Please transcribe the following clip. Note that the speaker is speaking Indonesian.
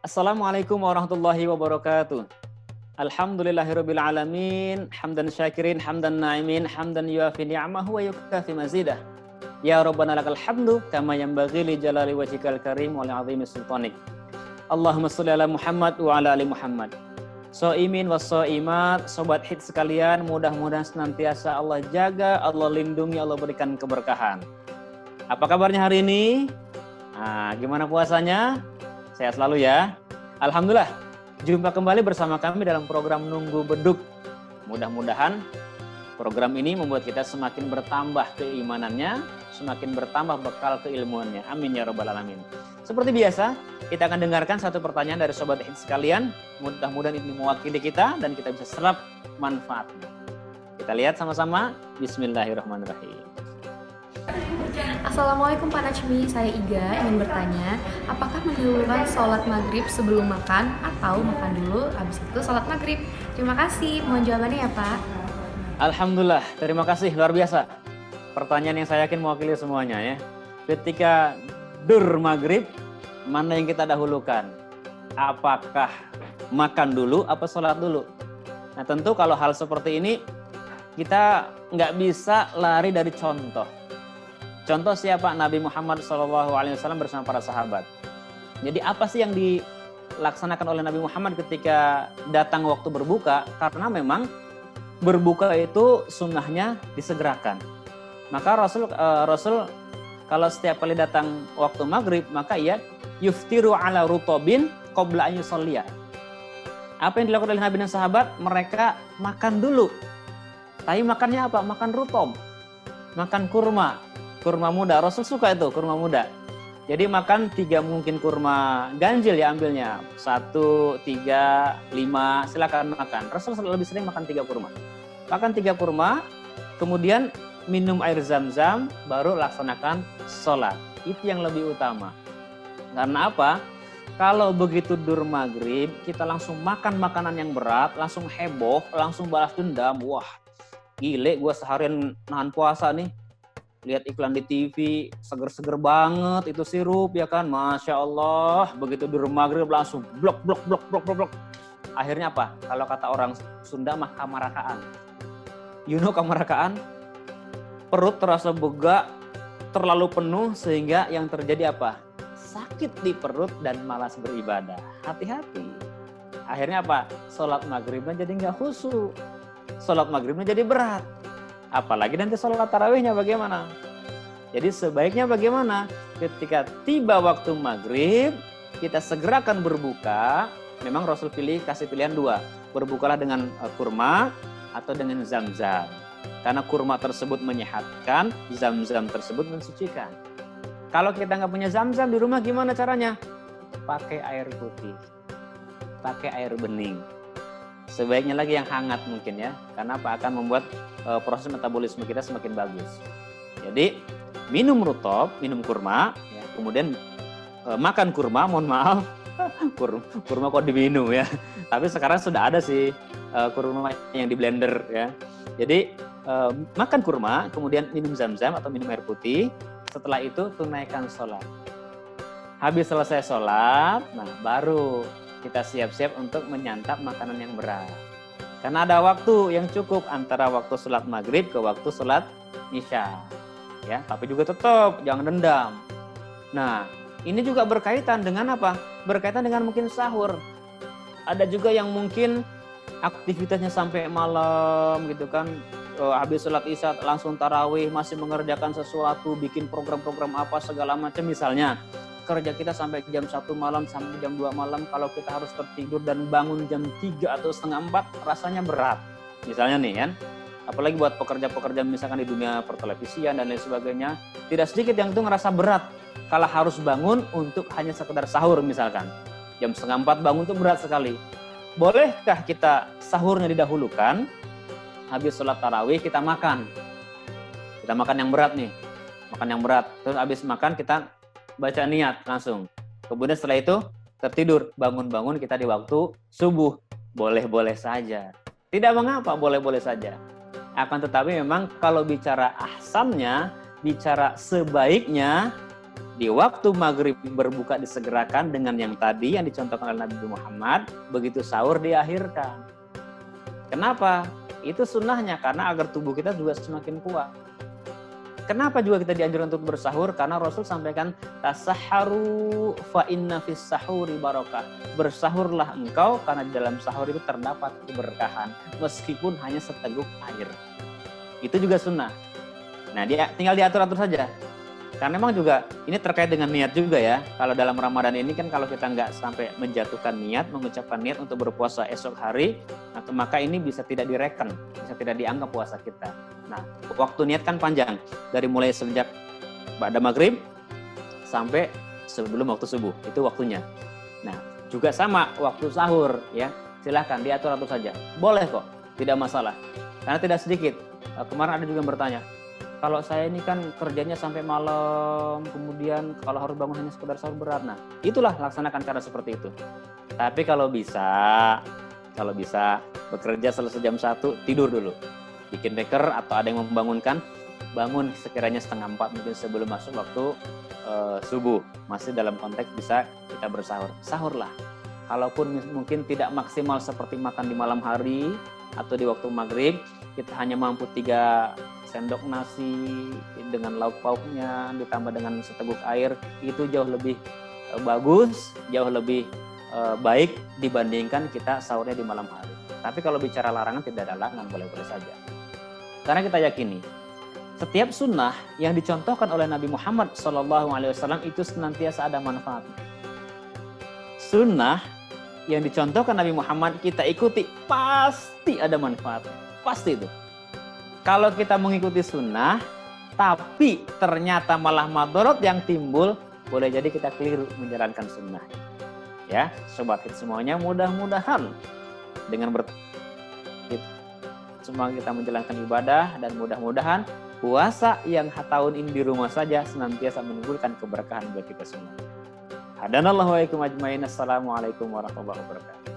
Assalamualaikum warahmatullahi wabarakatuh. Alhamdulillahirabbil alamin, hamdan syakirin, hamdan na'imin, hamdan yuafi ni'amahu wa yukafi mazidah. Ya Rabbana lakal hamdu kama yanbaghi li jalali wajhikal karim wa li 'azimi sultanik. Allahumma shalli ala Muhammad wa ala ali Muhammad. Shaimin was shaimat, sobat hit sekalian, mudah-mudahan senantiasa Allah jaga, Allah lindungi, Allah berikan keberkahan. Apa kabarnya hari ini? Nah, gimana puasanya? Sehat selalu ya. Alhamdulillah, jumpa kembali bersama kami dalam program Nunggu Beduk. Mudah-mudahan program ini membuat kita semakin bertambah keimanannya, semakin bertambah bekal keilmuannya. Amin ya rabbal alamin. Seperti biasa, kita akan dengarkan satu pertanyaan dari sobat hit sekalian. Mudah-mudahan ini mewakili kita dan kita bisa serap manfaatnya. Kita lihat sama-sama. Bismillahirrahmanirrahim. Assalamualaikum Pak Najmi, saya Iga ingin bertanya, apakah mendahulukan sholat maghrib sebelum makan atau makan dulu habis itu sholat maghrib? Terima kasih, mohon jawabannya ya Pak. Alhamdulillah, terima kasih, luar biasa. Pertanyaan yang saya yakin mewakili semuanya ya. Ketika dur maghrib, mana yang kita dahulukan? Apakah makan dulu apa sholat dulu? Nah tentu kalau hal seperti ini kita nggak bisa lari dari contoh. Contoh siapa? Nabi Muhammad SAW bersama para sahabat. Jadi apa sih yang dilaksanakan oleh Nabi Muhammad ketika datang waktu berbuka? Karena memang berbuka itu sunnahnya disegerakan. Maka Rasul kalau setiap kali datang waktu maghrib, maka ia yuftiru ala rutobin qabla an yusalliya. Apa yang dilakukan oleh Nabi dan sahabat? Mereka makan dulu. Tapi makannya apa? Makan rutob. Makan kurma. Kurma muda, Rasul suka itu kurma muda. Jadi makan 3 mungkin kurma ganjil ya ambilnya. 1, 3, 5, silakan makan. Rasul lebih sering makan 3 kurma. Makan 3 kurma, kemudian minum air zam-zam, baru laksanakan sholat. Itu yang lebih utama. Karena apa? Kalau begitu dur maghrib, kita langsung makan makanan yang berat, langsung heboh, langsung balas dendam. Wah, gile gue seharian nahan puasa nih. Lihat iklan di TV, seger-seger banget itu sirup ya kan, Masya Allah. Begitu dur maghrib langsung blok. Akhirnya apa? Kalau kata orang Sunda mah kamarakaan. You know kamarakaan? Perut terasa begak, terlalu penuh sehingga yang terjadi apa? Sakit di perut dan malas beribadah. Hati-hati. Akhirnya apa? Sholat maghribnya jadi nggak khusyuk. Sholat maghribnya jadi berat. Apalagi nanti sholat tarawihnya bagaimana? Jadi sebaiknya bagaimana? Ketika tiba waktu maghrib, kita segerakan berbuka. Memang Rasul kasih pilihan 2. Berbukalah dengan kurma atau dengan zam-zam. Karena kurma tersebut menyehatkan, zam-zam tersebut mensucikan. Kalau kita nggak punya zam-zam di rumah gimana caranya? Pakai air putih. Pakai air bening. Sebaiknya lagi yang hangat mungkin ya, karena apa akan membuat proses metabolisme kita semakin bagus. Jadi minum rutob, minum kurma, ya, kemudian makan kurma, mohon maaf, kurma kok diminum ya. Tapi sekarang sudah ada sih kurma yang di blender ya. Jadi makan kurma, kemudian minum zam-zam atau minum air putih. Setelah itu tunaikan sholat. Habis selesai sholat, nah baru kita siap-siap untuk menyantap makanan yang berat. Karena ada waktu yang cukup antara waktu sholat maghrib ke waktu sholat isya. Ya, tapi juga tetap jangan dendam. Nah, ini juga berkaitan dengan apa? Berkaitan dengan mungkin sahur. Ada juga yang mungkin aktivitasnya sampai malam gitu kan. Habis sholat isya langsung tarawih, masih mengerjakan sesuatu, bikin program-program apa segala macam misalnya. Kerja kita sampai jam 1 malam, sampai jam 2 malam, kalau kita harus tertidur dan bangun jam 3 atau setengah 4, rasanya berat. Misalnya nih kan, apalagi buat pekerja-pekerja misalkan di dunia pertelevisian dan lain sebagainya, tidak sedikit yang itu ngerasa berat kalau harus bangun untuk hanya sekedar sahur misalkan. Jam setengah 4 bangun itu berat sekali. Bolehkah kita sahurnya didahulukan, habis sholat tarawih kita makan. Kita makan yang berat nih, makan yang berat. Terus habis makan kita baca niat langsung. Kemudian setelah itu tertidur, bangun-bangun kita di waktu subuh. Boleh-boleh saja. Tidak mengapa, boleh-boleh saja. Akan tetapi memang kalau bicara ahsannya, bicara sebaiknya, Di waktu maghrib berbuka disegerakan dengan yang tadi yang dicontohkan oleh Nabi Muhammad, begitu sahur diakhirkan. Kenapa? Itu sunnahnya, karena agar tubuh kita juga semakin kuat. Kenapa juga kita dianjurkan untuk bersahur? Karena Rasul sampaikan, tasahharu fa inna fis sahuri barakah. Bersahurlah engkau karena di dalam sahur itu terdapat keberkahan, meskipun hanya seteguk air. Itu juga sunnah. Nah, dia tinggal diatur-atur saja. Karena memang juga ini terkait dengan niat juga ya. Kalau dalam Ramadan ini kan kalau kita nggak sampai menjatuhkan niat, mengucapkan niat untuk berpuasa esok hari, maka ini bisa tidak direken, bisa tidak dianggap puasa kita. Nah, waktu niat kan panjang, dari mulai sejak pada maghrib sampai sebelum waktu subuh, itu waktunya. Nah, juga sama waktu sahur ya, silahkan diatur-atur saja. Boleh kok, tidak masalah. Karena tidak sedikit. Kemarin ada juga yang bertanya, kalau saya ini kan kerjanya sampai malam, kemudian kalau harus bangun hanya sekedar sahur berat. Nah, itulah laksanakan cara seperti itu. Tapi kalau bisa bekerja selesai jam 1, tidur dulu. Bikin beker atau ada yang membangunkan, bangun sekiranya 3:30 mungkin sebelum masuk waktu subuh. Masih dalam konteks bisa kita bersahur. Sahurlah. Kalaupun mungkin tidak maksimal seperti makan di malam hari atau di waktu maghrib, kita hanya mampu 3 sendok nasi dengan lauk pauknya ditambah dengan seteguk air, itu jauh lebih bagus, jauh lebih baik dibandingkan kita sahurnya di malam hari. Tapi kalau bicara larangan, tidak ada larangan, boleh-boleh saja. Karena kita yakini setiap sunnah yang dicontohkan oleh Nabi Muhammad SAW itu senantiasa ada manfaatnya. Sunnah yang dicontohkan Nabi Muhammad kita ikuti pasti ada manfaatnya, pasti itu. Kalau kita mengikuti sunnah, tapi ternyata malah madorot yang timbul, boleh jadi kita keliru menjalankan sunnah. Ya, sobat hit semuanya, mudah-mudahan dengan semua kita menjalankan ibadah dan mudah-mudahan puasa yang tahun ini di rumah saja senantiasa menimbulkan keberkahan buat kita semua. Hadanallahu wa iyyakum ajmain. Assalamualaikum warahmatullahi wabarakatuh.